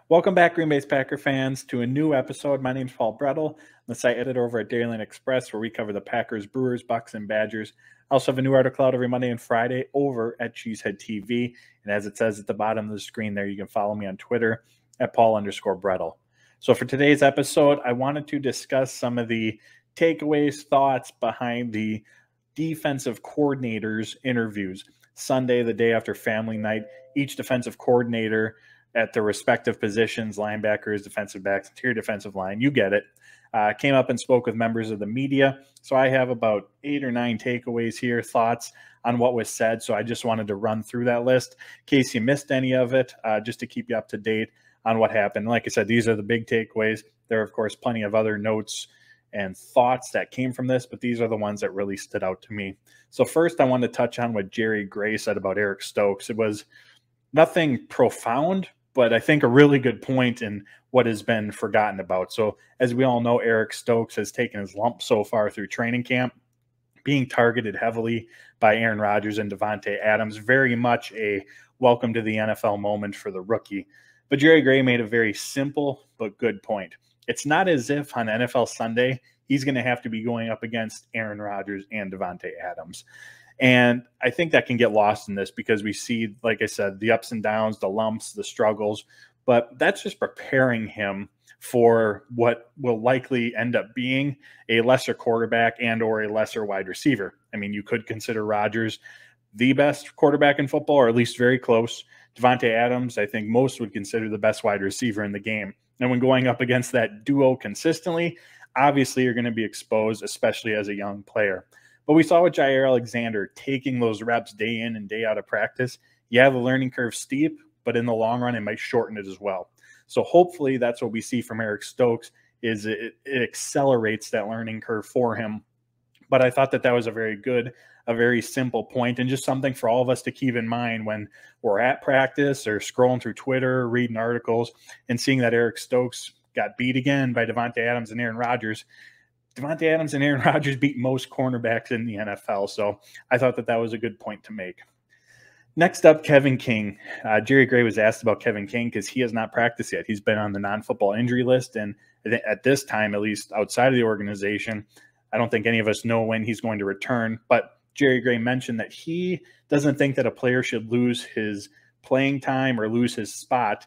Welcome back, Green Bay's Packer fans, to a new episode. My name's Paul Brettel. I'm the site editor over at Dairyland Express, where we cover the Packers, Brewers, Bucks, and Badgers. I also have a new article out every Monday and Friday over at Cheesehead TV. And as it says at the bottom of the screen there, you can follow me on Twitter at Paul_Brettel. So for today's episode, I wanted to discuss some of the takeaways, thoughts behind the defensive coordinators' interviews. Sunday, the day after family night, each defensive coordinator at their respective positions, linebackers, defensive backs, interior defensive line, you get it, came up and spoke with members of the media. So I have about 8 or 9 takeaways here, thoughts on what was said. So I just wanted to run through that list in case you missed any of it, just to keep you up to date on what happened. Like I said, these are the big takeaways. There are, of course, plenty of other notes and thoughts that came from this, but these are the ones that really stood out to me. So first, I want to touch on what Jerry Gray said about Eric Stokes. It was nothing profound, but I think a really good point in what has been forgotten about. So as we all know, Eric Stokes has taken his lump so far through training camp, being targeted heavily by Aaron Rodgers and Devin Adams. Very much a welcome to the NFL moment for the rookie. But Jerry Gray made a very simple but good point. It's not as if on NFL Sunday he's going to have to be going up against Aaron Rodgers and Devin Adams. And I think that can get lost in this because we see, like I said, the ups and downs, the lumps, the struggles, but that's just preparing him for what will likely end up being a lesser quarterback and or a lesser wide receiver. I mean, you could consider Rodgers the best quarterback in football, or at least very close. Devin Adams, I think most would consider the best wide receiver in the game. And when going up against that duo consistently, obviously you're going to be exposed, especially as a young player. But we saw with Jaire Alexander taking those reps day in and day out of practice. Yeah, the learning curve steep, but in the long run, it might shorten it as well. So hopefully that's what we see from Eric Stokes, is it accelerates that learning curve for him. But I thought that was a very simple point, and just something for all of us to keep in mind when we're at practice or scrolling through Twitter, reading articles, and seeing that Eric Stokes got beat again by Devin Adams and Aaron Rodgers. Devin Adams and Aaron Rodgers beat most cornerbacks in the NFL, so I thought that was a good point to make. Next up, Kevin King. Jerry Gray was asked about Kevin King because he has not practiced yet. He's been on the non-football injury list, and at this time, at least outside of the organization, I don't think any of us know when he's going to return, but Jerry Gray mentioned that he doesn't think that a player should lose his playing time or lose his spot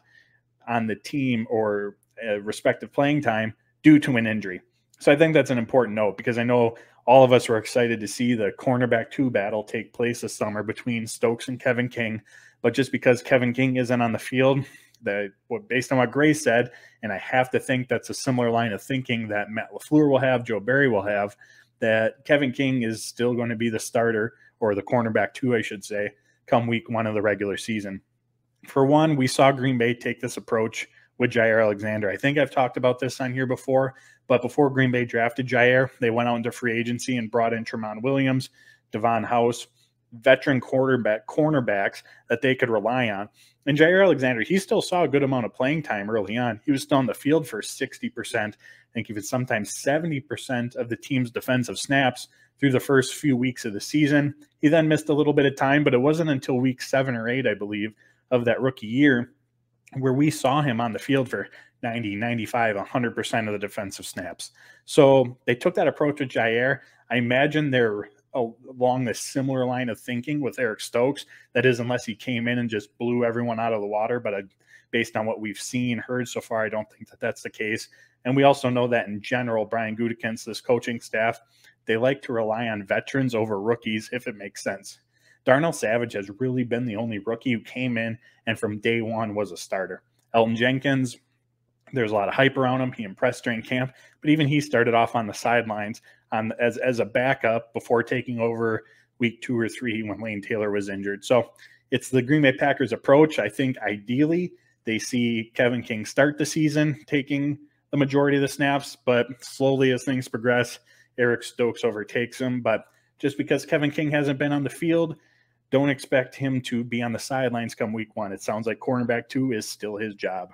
on the team or respective playing time due to an injury. So I think that's an important note because I know all of us were excited to see the cornerback 2 battle take place this summer between Stokes and Kevin King. But just because Kevin King isn't on the field, based on what Gray said, and I have to think that's a similar line of thinking that Matt LaFleur will have, Joe Barry will have, that Kevin King is still going to be the starter, or the cornerback 2, I should say, come week 1 of the regular season. For one, we saw Green Bay take this approach with Jaire Alexander. I think I've talked about this on here before, but before Green Bay drafted Jaire, they went out into free agency and brought in Tremont Williams, Devon House, veteran cornerbacks that they could rely on. And Jaire Alexander, he still saw a good amount of playing time early on. He was still on the field for 60%, I think even sometimes 70% of the team's defensive snaps through the first few weeks of the season. He then missed a little bit of time, but it wasn't until week 7 or 8, I believe, of that rookie year where we saw him on the field for 90, 95, 100% of the defensive snaps. So they took that approach with Jaire. I imagine they're along this similar line of thinking with Eric Stokes. That is, unless he came in and just blew everyone out of the water. But based on what we've seen, heard so far, I don't think that that's the case. And we also know that in general, Brian Gutekunst, this coaching staff, they like to rely on veterans over rookies if it makes sense. Darnell Savage has really been the only rookie who came in and from day one was a starter. Elton Jenkins, there's a lot of hype around him. He impressed during camp, but even he started off on the sidelines as a backup before taking over week 2 or 3 when Lane Taylor was injured. So it's the Green Bay Packers approach. I think ideally they see Kevin King start the season taking the majority of the snaps, but slowly as things progress, Eric Stokes overtakes him. But just because Kevin King hasn't been on the field, don't expect him to be on the sidelines come week 1. It sounds like cornerback 2 is still his job.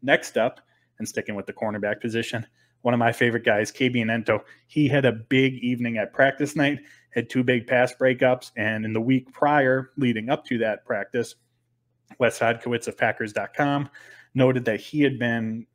Next up, and sticking with the cornerback position, one of my favorite guys, KB Ento, he had a big evening at practice night, had 2 big pass breakups, and in the week prior, leading up to that practice, Wes Hodkiewicz of Packers.com noted that he had been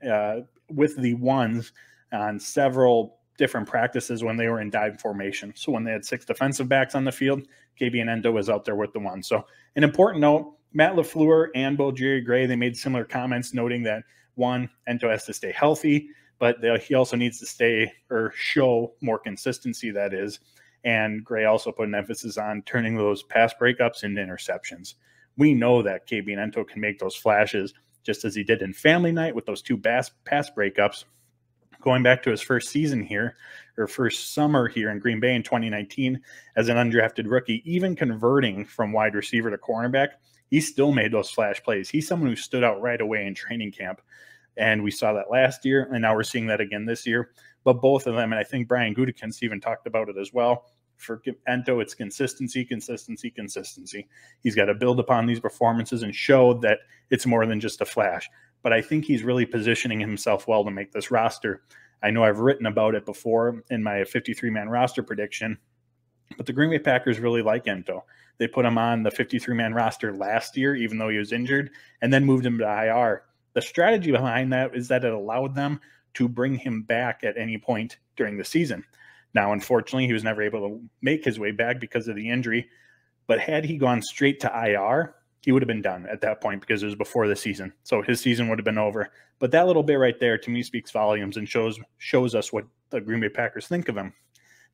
with the ones on several different practices when they were in dive formation. So when they had 6 defensive backs on the field, KB and Ento was out there with the ones. So an important note, Matt LaFleur and both Jerry Gray, they made similar comments noting that, one, Ento has to stay healthy, but he also needs to stay or show more consistency, that is. And Gray also put an emphasis on turning those pass breakups into interceptions. We know that KB and Ento can make those flashes, just as he did in family night with those 2 pass breakups. Going back to his first season here, or first summer here in Green Bay in 2019 as an undrafted rookie, even converting from wide receiver to cornerback, he still made those flash plays. He's someone who stood out right away in training camp. And we saw that last year, and now we're seeing that again this year. But both of them, and I think Brian Gutekunst even talked about it as well, for Ento, it's consistency, consistency, consistency. He's got to build upon these performances and show that it's more than just a flash. But I think he's really positioning himself well to make this roster. I know I've written about it before in my 53-man roster prediction, but the Green Bay Packers really like Ento. They put him on the 53-man roster last year, even though he was injured, and then moved him to IR. The strategy behind that is that it allowed them to bring him back at any point during the season. Now, unfortunately, he was never able to make his way back because of the injury, but had he gone straight to IR, he would have been done at that point because it was before the season. So his season would have been over. But that little bit right there, to me, speaks volumes and shows us what the Green Bay Packers think of him.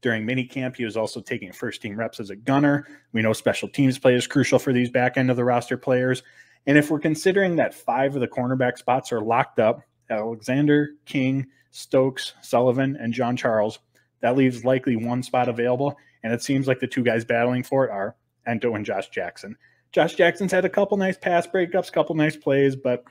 During minicamp, he was also taking first-team reps as a gunner. We know special teams play is crucial for these back end of the roster players. And if we're considering that 5 of the cornerback spots are locked up, Alexander, King, Stokes, Sullivan, and John Charles, that leaves likely 1 spot available. And it seems like the 2 guys battling for it are Ento and Josh Jackson. Josh Jackson's had a couple nice pass breakups, couple nice plays, but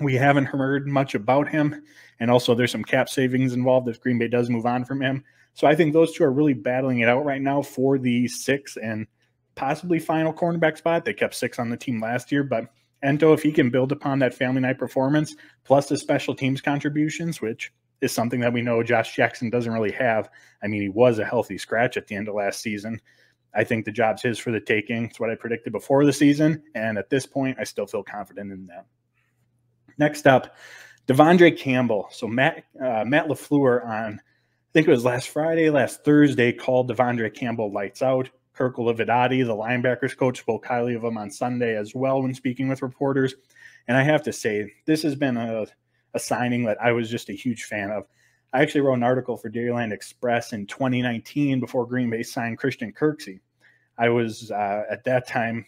we haven't heard much about him. And also there's some cap savings involved if Green Bay does move on from him. So I think those 2 are really battling it out right now for the 6th and possibly final cornerback spot. They kept 6 on the team last year, but Ento, if he can build upon that family night performance, plus the special teams contributions, which is something that we know Josh Jackson doesn't really have. I mean, he was a healthy scratch at the end of last season. I think the job's his for the taking. It's what I predicted before the season, and at this point, I still feel confident in that. Next up, Devin Campbell. So Matt LaFleur on, I think it was last Thursday, called Devin Campbell lights out. Kirk Olividati, the linebackers coach, spoke highly of him on Sunday as well when speaking with reporters. And I have to say, this has been a signing that I was just a huge fan of. I actually wrote an article for Dairyland Express in 2019 before Green Bay signed Christian Kirksey. I was at that time,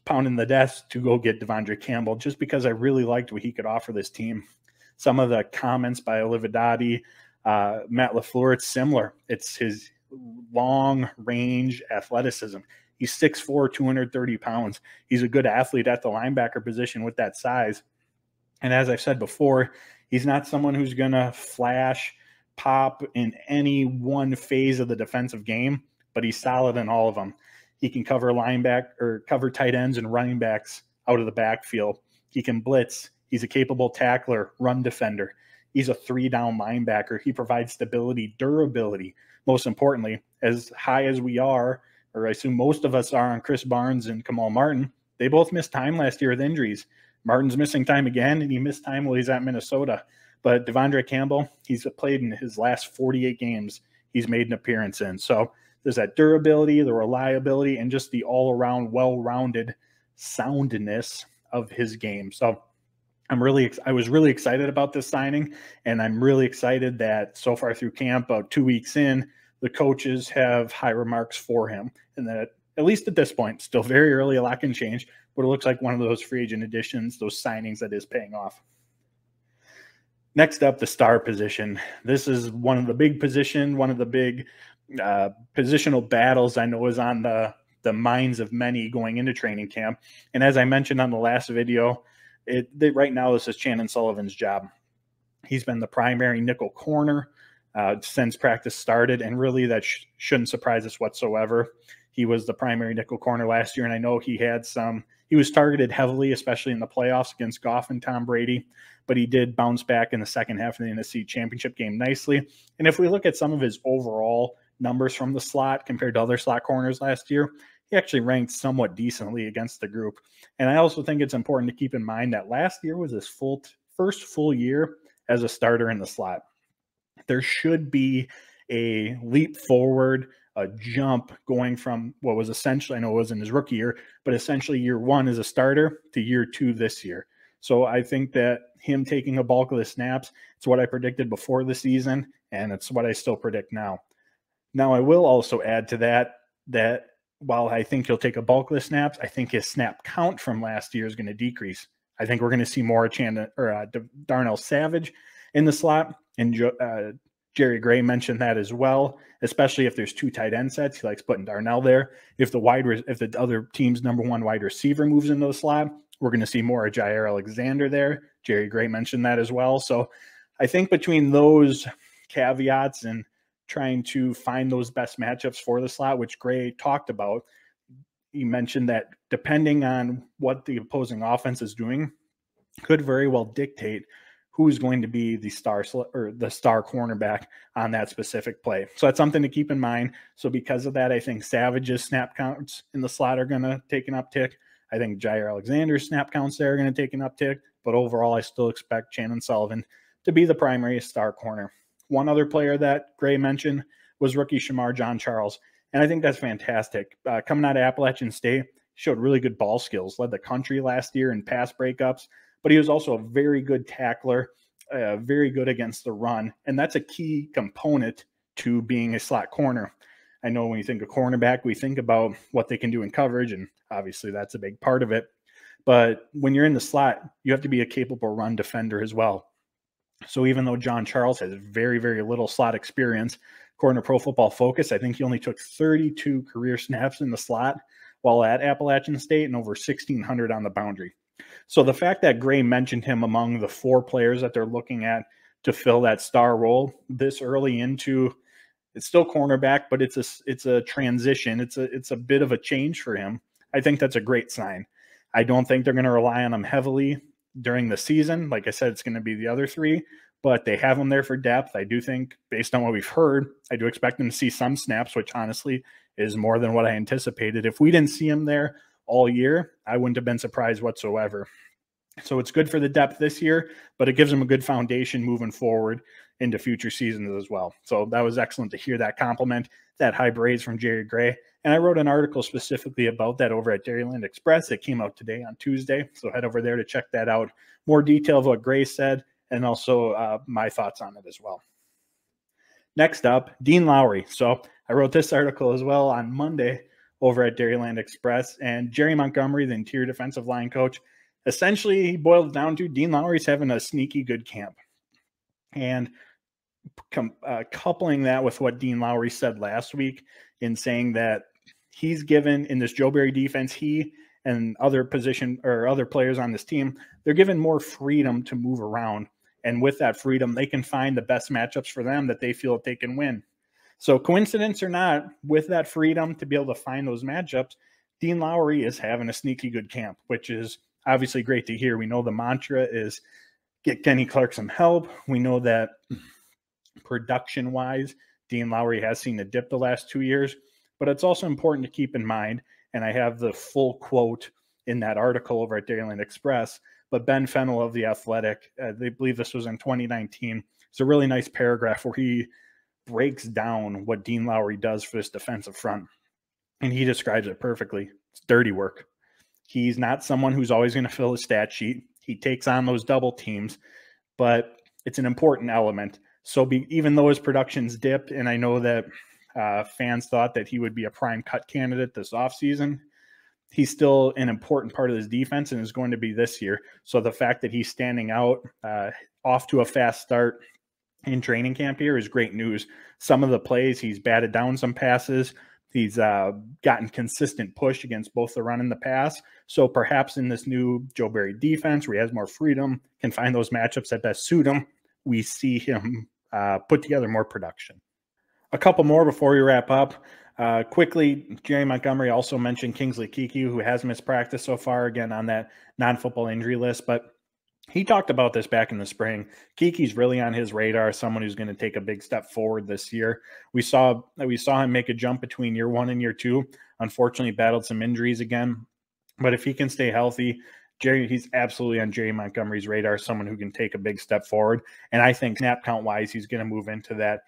pounding the desk to go get Devin Campbell just because I really liked what he could offer this team. Some of the comments by Olividati, Matt LaFleur, it's similar. It's his long-range athleticism. He's 6'4", 230 pounds. He's a good athlete at the linebacker position with that size. And as I've said before, he's not someone who's going to flash, pop in any one phase of the defensive game, but he's solid in all of them. He can cover cover tight ends and running backs out of the backfield. He can blitz. He's a capable tackler, run defender. He's a 3-down linebacker. He provides stability, durability. Most importantly, as high as we are, or I assume most of us are on Chris Barnes and Kamal Martin, they both missed time last year with injuries. Martin's missing time again, and he missed time while he's at Minnesota. But Devin Campbell, he's played in his last 48 games he's made an appearance in. So there's that durability, the reliability, and just the all-around well-rounded soundness of his game. So I was really excited about this signing, and I'm really excited that so far through camp, about 2 weeks in, the coaches have high remarks for him, and that at least at this point, still very early, a lot can change, but it looks like one of those free agent additions, those signings that is paying off. Next up, the star position. This is one of the big positional battles I know is on the minds of many going into training camp. And as I mentioned on the last video, right now this is Chandon Sullivan's job. He's been the primary nickel corner since practice started, and really that shouldn't surprise us whatsoever. He was the primary nickel corner last year, and I know he was targeted heavily, especially in the playoffs against Goff and Tom Brady, but he did bounce back in the second half of the NFC Championship game nicely. And if we look at some of his overall numbers from the slot compared to other slot corners last year, he actually ranked somewhat decently against the group. And I also think it's important to keep in mind that last year was his first full year as a starter in the slot. There should be a leap forward, a jump going from what was essentially, I know it wasn't his rookie year, but essentially year one as a starter to year two this year. So I think that him taking a bulk of the snaps, it's what I predicted before the season, and it's what I still predict now. Now, I will also add to that while I think he'll take a bulk of the snaps, I think his snap count from last year is going to decrease. I think we're going to see more Darnell Savage in the slot, and Jerry Gray mentioned that as well, especially if there's two tight end sets. He likes putting Darnell there. If the other team's number one wide receiver moves into the slot, we're going to see more of Jair Alexander there. Jerry Gray mentioned that as well. So I think between those caveats and trying to find those best matchups for the slot, which Gray talked about, he mentioned that depending on what the opposing offense is doing could very well dictate who's going to be the star cornerback on that specific play. So that's something to keep in mind. So because of that, I think Savage's snap counts in the slot are going to take an uptick. I think Jair Alexander's snap counts there are going to take an uptick. But overall, I still expect Chandon Sullivan to be the primary star corner. One other player that Gray mentioned was rookie Shamar John Charles. And I think that's fantastic. Coming out of Appalachian State, showed really good ball skills, led the country last year in pass breakups, but he was also a very good tackler, very good against the run. And that's a key component to being a slot corner. I know when you think of cornerback, we think about what they can do in coverage, and obviously that's a big part of it. But when you're in the slot, you have to be a capable run defender as well. So even though John Charles has very, very little slot experience, according to Pro Football Focus, I think he only took 32 career snaps in the slot while at Appalachian State and over 1,600 on the boundary. So the fact that Gray mentioned him among the 4 players that they're looking at to fill that star role this early into, it's still cornerback, but it's a transition. It's a bit of a change for him. I think that's a great sign. I don't think they're going to rely on him heavily during the season. Like I said, it's going to be the other 3, but they have him there for depth. I do think, based on what we've heard, I do expect them to see some snaps, which honestly is more than what I anticipated. If we didn't see him there all year, I wouldn't have been surprised whatsoever. So it's good for the depth this year, but it gives them a good foundation moving forward into future seasons as well. So that was excellent to hear that compliment, that high praise from Jerry Gray. And I wrote an article specifically about that over at Dairyland Express. It came out today on Tuesday. So head over there to check that out. More detail of what Gray said and also my thoughts on it as well. Next up, Dean Lowry. So I wrote this article as well on Monday over at Dairyland Express. And Jerry Montgomery, the interior defensive line coach, essentially he boiled it down to Dean Lowry's having a sneaky good camp. And coupling that with what Dean Lowry said last week in saying that he's given in this Joe Barry defense, he and other players on this team, they're given more freedom to move around. And with that freedom, they can find the best matchups for them that they feel that they can win. So coincidence or not, with that freedom to be able to find those matchups, Dean Lowry is having a sneaky good camp, which is obviously great to hear. We know the mantra is get Kenny Clark some help. We know that production-wise, Dean Lowry has seen a dip the last 2 years, but it's also important to keep in mind, and I have the full quote in that article over at Dairyland Express, but Ben Fennell of The Athletic, they believe this was in 2019. It's a really nice paragraph where he breaks down what Dean Lowry does for this defensive front, and he describes it perfectly. It's dirty work. He's not someone who's always going to fill a stat sheet. He takes on those double teams, but it's an important element. So even though his production's dipped, and I know that fans thought that he would be a prime cut candidate this offseason, he's still an important part of this defense and is going to be this year. So the fact that he's standing out off to a fast start in training camp here is great news. Some of the plays, he's batted down some passes. He's gotten consistent push against both the run and the pass. So perhaps in this new Joe Barry defense where he has more freedom, can find those matchups that best suit him, we see him put together more production. A couple more before we wrap up. Quickly, Jerry Montgomery also mentioned Kingsley Keke, who has missed practice so far, again, on that non-football injury list. But He talked about this back in the spring. Keke's really on his radar, someone who's going to take a big step forward this year. We saw him make a jump between year 1 and year 2. Unfortunately, battled some injuries again. But if he can stay healthy, he's absolutely on Jerry Montgomery's radar, someone who can take a big step forward. And I think snap count wise, he's going to move into that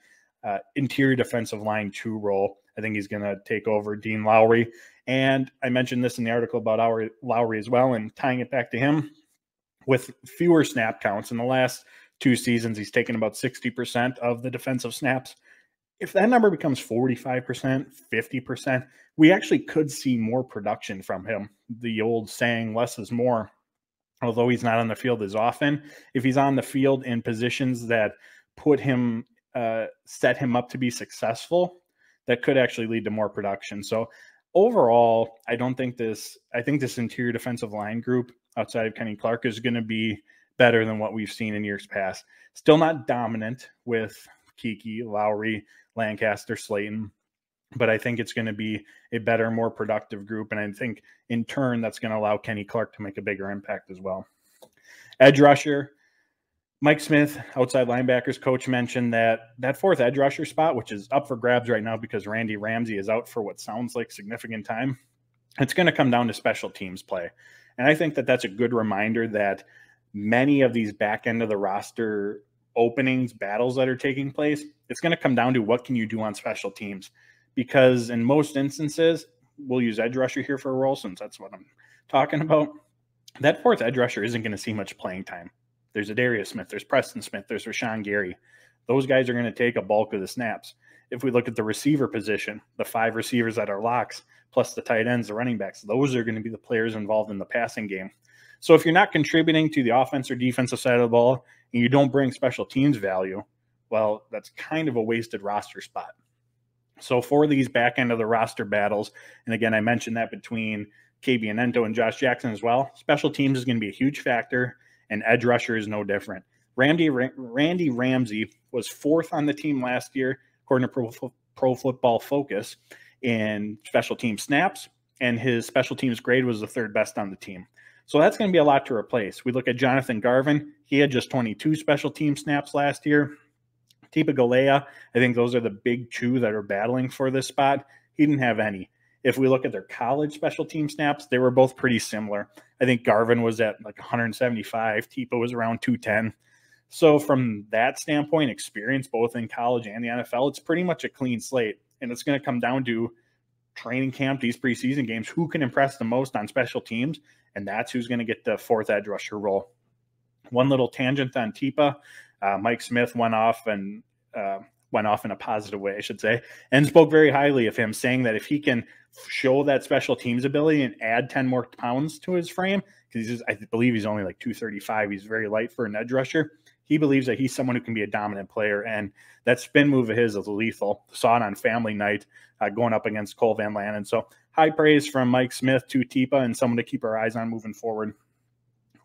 interior defensive line 2 role. I think he's going to take over Dean Lowry. And I mentioned this in the article about Lowry as well, and tying it back to him, with fewer snap counts in the last 2 seasons, he's taken about 60% of the defensive snaps. If that number becomes 45%, 50%, we actually could see more production from him. The old saying, less is more, although he's not on the field as often. If he's on the field in positions that put him, set him up to be successful, that could actually lead to more production. So overall, I think this interior defensive line group outside of Kenny Clark is going to be better than what we've seen in years past. Still not dominant with Keke, Lowry, Lancaster, Slayton, but I think it's going to be a better, more productive group. And I think in turn, that's going to allow Kenny Clark to make a bigger impact as well. Edge rusher, Mike Smith, outside linebackers coach, mentioned that fourth edge rusher spot, which is up for grabs right now because Randy Ramsey is out for what sounds like significant time, it's going to come down to special teams play. And I think that's a good reminder that many of these back end of the roster openings, battles that are taking place, it's going to come down to what can you do on special teams. Because in most instances, we'll use edge rusher here for a role since that's what I'm talking about. That fourth edge rusher isn't going to see much playing time. There's Adarius Smith, there's Preston Smith, there's Rashawn Gary. Those guys are going to take a bulk of the snaps. If we look at the receiver position, the 5 receivers that are locks, plus the tight ends, the running backs, those are going to be the players involved in the passing game. So if you're not contributing to the offense or defensive side of the ball and you don't bring special teams value, well, that's kind of a wasted roster spot. So for these back end of the roster battles, and again, I mentioned that between KB Anento and Josh Jackson as well, special teams is going to be a huge factor, and edge rusher is no different. Randy Ramsey was 4th on the team last year, according to Pro Football Focus, in special team snaps, and his special teams grade was the 3rd best on the team. So that's going to be a lot to replace. We look at Jonathan Garvin. He had just 22 special team snaps last year. Tipa Galea, I think those are the big 2 that are battling for this spot. He didn't have any. If we look at their college special team snaps, they were both pretty similar. I think Garvin was at like 175. Tipa was around 210. So from that standpoint, experience both in college and the NFL, it's pretty much a clean slate. And it's going to come down to training camp, these preseason games, who can impress the most on special teams, and that's who's going to get the 4th edge rusher role. One little tangent on Tipa. Mike Smith went off in a positive way, I should say, and spoke very highly of him, saying that if he can show that special teams ability and add 10 more pounds to his frame, because I believe he's only like 235, he's very light for an edge rusher. He believes that he's someone who can be a dominant player, and that spin move of his is lethal. Saw it on family night going up against Cole Van Lanen. So high praise from Mike Smith to Tipa, and someone to keep our eyes on moving forward.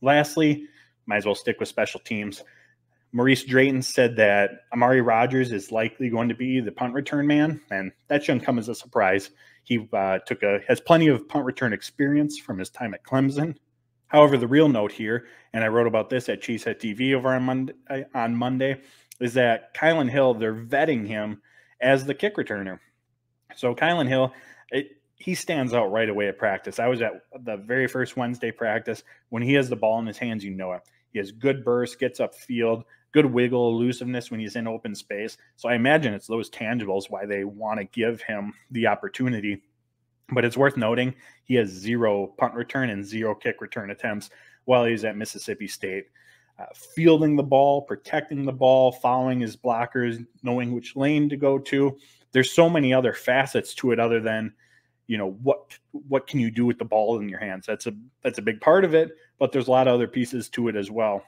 Lastly, might as well stick with special teams. Maurice Drayton said that Amari Rogers is likely going to be the punt return man, and that shouldn't come as a surprise. He has plenty of punt return experience from his time at Clemson. However, the real note here, and I wrote about this at Cheesehead TV over on Monday, is that Kylan Hill, they're vetting him as the kick returner. So Kylan Hill, he stands out right away at practice. I was at the very first Wednesday practice. When he has the ball in his hands, you know it. He has good burst, gets upfield, good wiggle, elusiveness when he's in open space. So I imagine it's those tangibles why they want to give him the opportunity. But it's worth noting he has 0 punt return and 0 kick return attempts while he's at Mississippi State. Fielding the ball, protecting the ball, following his blockers, knowing which lane to go to. There's so many other facets to it other than, what can you do with the ball in your hands? That's a big part of it, but there's a lot of other pieces to it as well.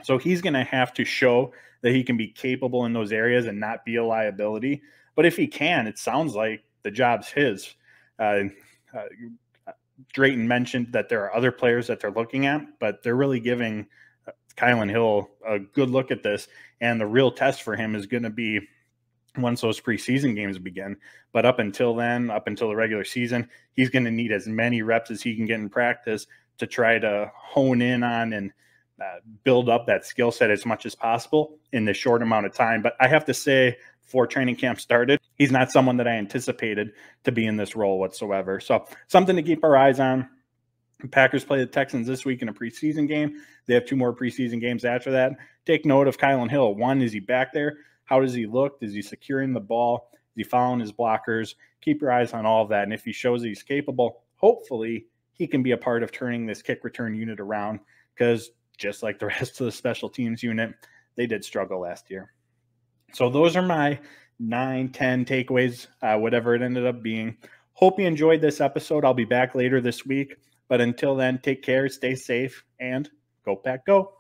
So he's going to have to show that he can be capable in those areas and not be a liability. But if he can, it sounds like the job's his. Drayton mentioned that there are other players that they're looking at, but they're really giving Kylan Hill a good look at this. And the real test for him is going to be once those preseason games begin. But up until then, up until the regular season, he's going to need as many reps as he can get in practice to try to hone in on and build up that skill set as much as possible in this short amount of time. But I have to say, before training camp started, he's not someone that I anticipated to be in this role whatsoever. So something to keep our eyes on. The Packers play the Texans this week in a preseason game. They have 2 more preseason games after that. Take note of Kylan Hill. 1, is he back there? How does he look? Is he securing the ball? Is he following his blockers? Keep your eyes on all of that. And if he shows that he's capable, hopefully he can be a part of turning this kick return unit around, because just like the rest of the special teams unit, they did struggle last year. So those are my 9, 10 takeaways, whatever it ended up being. Hope you enjoyed this episode. I'll be back later this week. But until then, take care, stay safe, and go Pack Go.